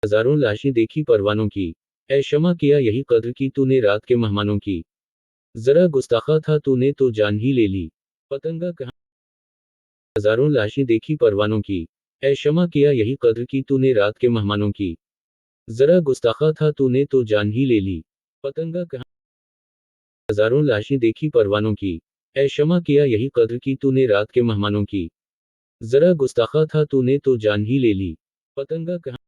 हजारों लाशें देखी परवानों की, ऐ शमा किया यही कद्र की तूने रात के मेहमानों की। जरा गुस्ताखा था तूने तो जान ही ले ली, पतंगा कहाँ। हजारों लाशें देखी परवानों की, ऐ शमा किया यही कद्र की तूने रात के मेहमानों की। जरा गुस्ताखा था तूने तो जान ही ले ली, पतंगा कहाँ। हजारों लाशें देखी परवानों की, ऐ शमा किया यही कद्र की तूने रात के मेहमानों की। जरा गुस्ताखा था तूने तो जान ही ले ली, पतंगा कहाँ।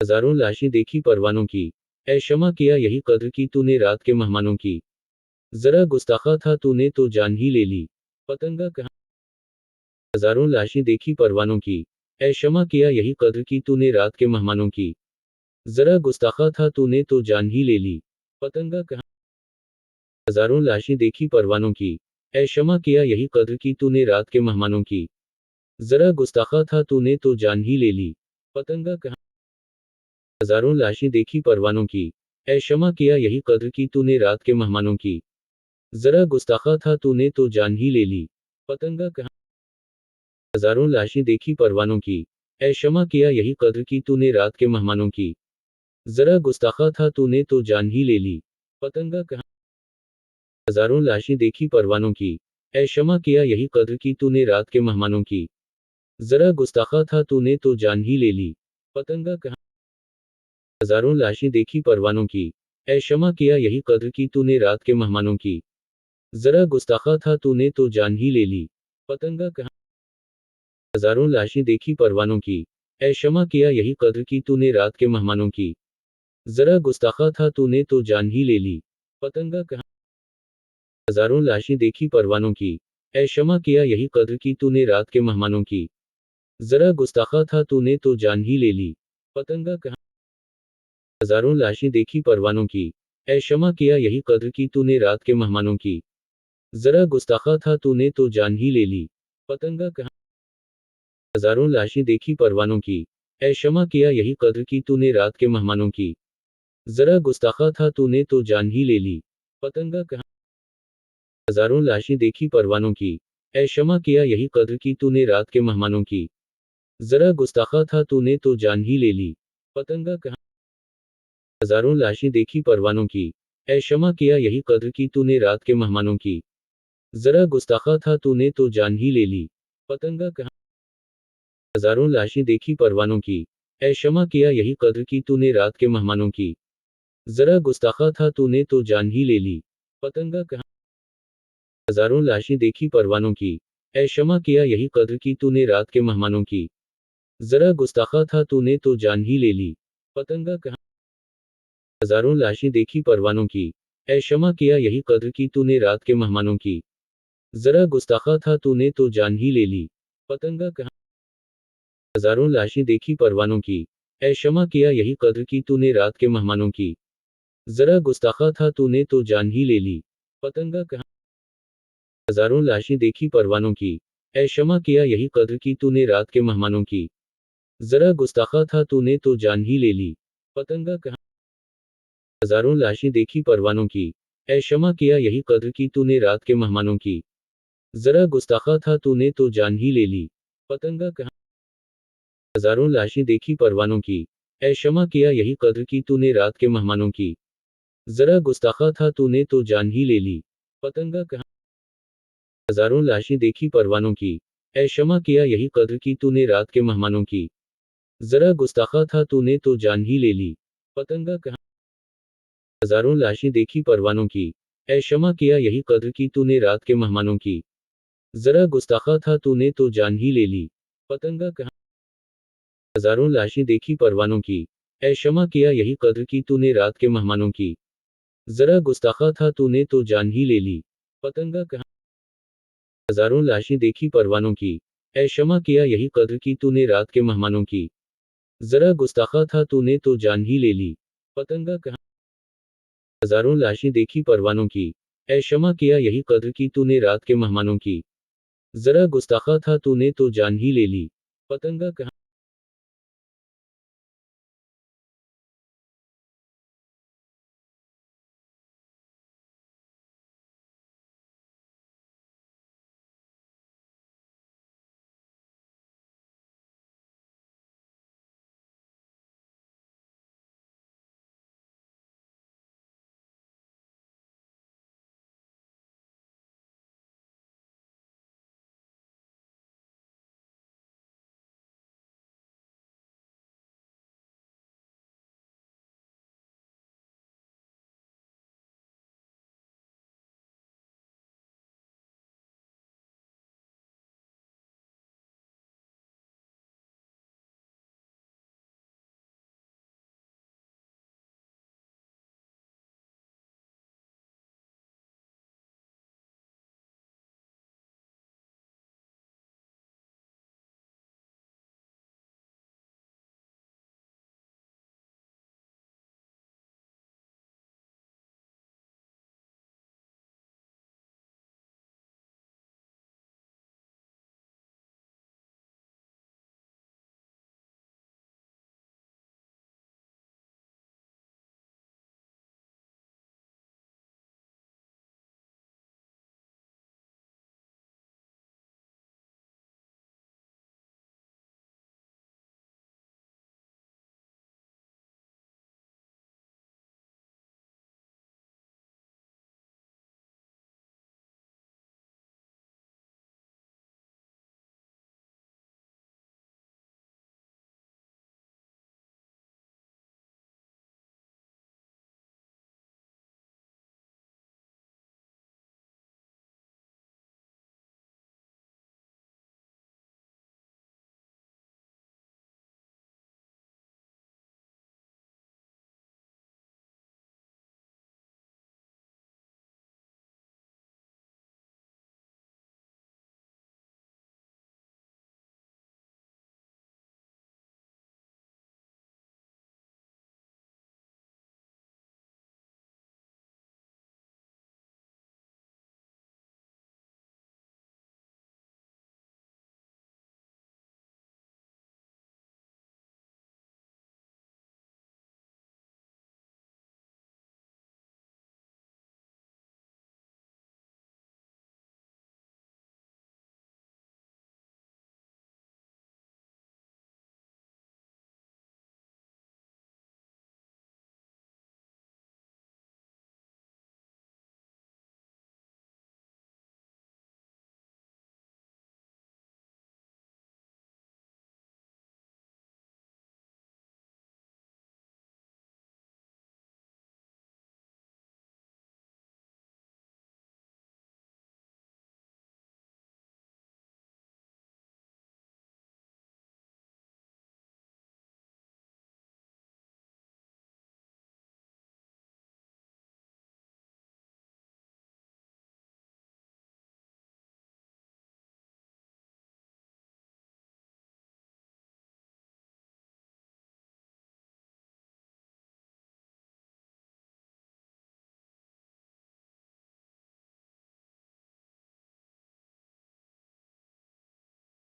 हजारों लाशें देखी परवानों की, ऐ शमा किया यही कद्र की तूने रात के मेहमानों की। जरा गुस्ताखा था तूने तो जान ही ले ली, पतंगा कहाँ। हजारों लाशें देखी परवानों की, ऐ शमा किया यही कद्र की तूने रात के मेहमानों की। जरा गुस्ताखा था तूने तो जान ही ले ली, पतंगा कहाँ। हजारों लाशें देखी परवानों की, ऐ शमा किया यही कद्र की तूने रात के मेहमानों की। जरा गुस्ताखा था तूने तो जान ही ले ली, पतंगा कहाँ। हजारों लाशें देखी परवानों की, ऐ शमा किया यही कद्र की तूने रात के मेहमानों की। जरा गुस्ताखा था तूने तो जान ही ले ली, पतंगा कहाँ। हजारों लाशें देखी परवानों की, ऐ शमा किया यही कद्र की तूने रात के मेहमानों की। जरा गुस्ताखा था तूने तो जान ही ले ली, पतंगा कहाँ। हजारों लाशें देखी परवानों की, ऐ शमा किया यही कद्र की तूने रात के मेहमानों की। जरा गुस्ताखा था तूने तो जान ही ले ली, पतंगा कहाँ। हजारों लाशें देखी परवानों की, ऐ शमा किया यही कद्र की तूने रात के मेहमानों की। जरा गुस्ताखा था तूने तो जान ही ले ली, पतंगा कहाँ। हजारों लाशें देखी परवानों की, ऐ शमा किया यही कद्र की तूने रात के मेहमानों की। जरा गुस्ताखा था तूने तो जान ही ले ली, पतंगा कहाँ। हजारों लाशें देखी परवानों की, ऐ शमा किया यही कद्र की तूने रात के मेहमानों की। जरा गुस्ताखा था तूने तो जान ही ले ली, पतंगा कहाँ। हजारों लाशें देखी परवानों की, ऐ शमा किया यही कद्र की तूने रात के मेहमानों की। जरा गुस्ताखा था तूने तो जान ही ले ली, पतंगा कहाँ। हजारों लाशें देखी परवानों की, ऐ शमा किया यही कद्र की तूने रात के मेहमानों की। जरा गुस्ताखा था तूने तो जान ही ले ली, पतंगा कहाँ। हजारों लाशें देखी परवानों की, ऐ शमा किया यही कद्र की तूने रात के मेहमानों की। जरा गुस्ताखा था तूने तो जान ही ले ली, पतंगा कहाँ। हजारों लाशें देखी परवानों की, ऐ शमा किया यही कद्र की तूने रात के मेहमानों की। जरा गुस्ताखा था तूने तो जान ही ले ली, पतंगा कहाँ। हजारों लाशें देखी परवानों की, ऐ शमा किया यही कद्र की तूने रात के मेहमानों की। जरा गुस्ताखा था तूने तो जान ही ले ली, पतंगा कहाँ। हजारों लाशें देखी परवानों की, ऐ शमा किया यही कद्र की तूने रात के मेहमानों की। जरा गुस्ताखा था तूने तो जान ही ले ली, पतंगा कहाँ। हजारों लाशें देखी परवानों की, ऐ शमा किया यही कद्र की तूने रात के मेहमानों की। जरा गुस्ताखा था तूने तो जान ही ले ली, पतंगा कहाँ। हजारों लाशें देखी परवानों की, ऐ शमा किया यही कद्र की तूने रात के मेहमानों की। जरा गुस्ताखा था तूने तो जान ही ले ली, पतंगा कहाँ। हजारों लाशें देखी परवानों की, ऐ शमा किया यही कद्र की तूने रात के मेहमानों की। जरा गुस्ताखा था तूने तो जान ही ले ली, पतंगा कहाँ। हजारों लाशें देखी परवानों की, ऐ शमा किया यही कद्र की तूने रात के मेहमानों की। जरा गुस्ताखा था तूने तो जान ही ले ली, पतंगा कहाँ। हजारों लाशें देखी परवानों की, ऐ शमा किया यही कद्र की तूने रात के मेहमानों की। जरा गुस्ताखा था तूने तो जान ही ले ली, पतंगा कहाँ। हजारों लाशें देखी परवानों की, ऐ शमा किया यही कद्र की तूने रात के मेहमानों की। जरा गुस्ताखा था तूने तो जान ही ले ली, पतंगा कहाँ। हजारों लाशें देखी परवानों की, ऐ शमा किया यही कद्र की तूने रात के मेहमानों की। जरा गुस्ताखा था तूने तो जान ही ले ली, पतंगा कहाँ। हजारों लाशें देखी परवानों की, ऐ शमा किया यही कद्र की तूने रात के मेहमानों की। जरा गुस्ताखा था तूने तो जान ही ले ली, पतंगा कहाँ। हजारों लाशें देखी परवानों की, ऐ शमा किया यही कद्र की तूने रात के मेहमानों की। जरा गुस्ताखा था तूने तो जान ही ले ली, पतंगा कहाँ। हजारों लाशें देखी परवानों की, ऐ शमा किया यही कद्र की तूने रात के मेहमानों की। जरा गुस्ताखा था तूने तो जान ही ले ली, पतंगा कहाँ।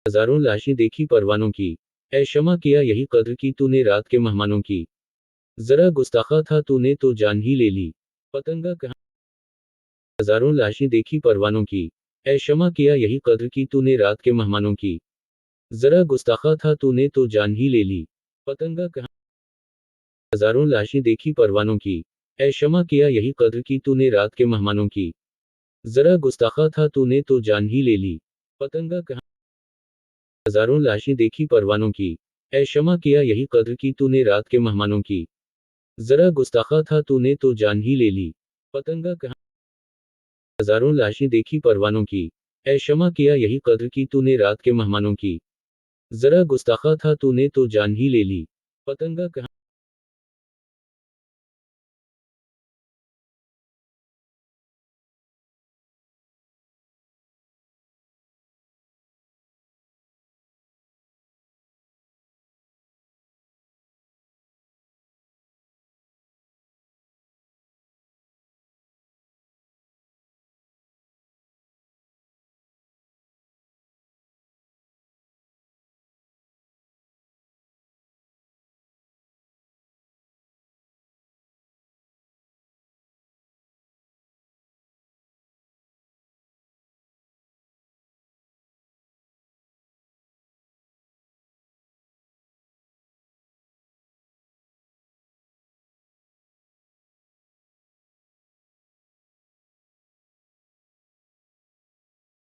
हजारों लाशें देखी परवानों की, ऐ शमा किया यही कद्र की तूने रात के मेहमानों की। जरा गुस्ताखा था तूने तो जान ही ले ली, पतंगा कहाँ। हजारों लाशें देखी परवानों की, ऐ शमा किया यही कद्र की तूने रात के मेहमानों की। जरा गुस्ताखा था तूने तो जान ही ले ली, पतंगा कहाँ। हजारों लाशें देखी परवानों की, ऐ शमा किया यही कद्र की तूने रात के मेहमानों की। जरा गुस्ताखा था तूने तो जान ही ले ली, पतंगा कहाँ। हजारों लाशें देखी परवानों की, ऐ शमा किया यही कद्र की तूने रात के मेहमानों की। जरा गुस्ताखा था तूने तो जान ही ले ली, पतंगा कहाँ। हजारों लाशें देखी परवानों की, ऐ शमा किया यही कद्र की तूने रात के मेहमानों की। जरा गुस्ताखा था तूने तो जान ही ले ली, पतंगा कहाँ।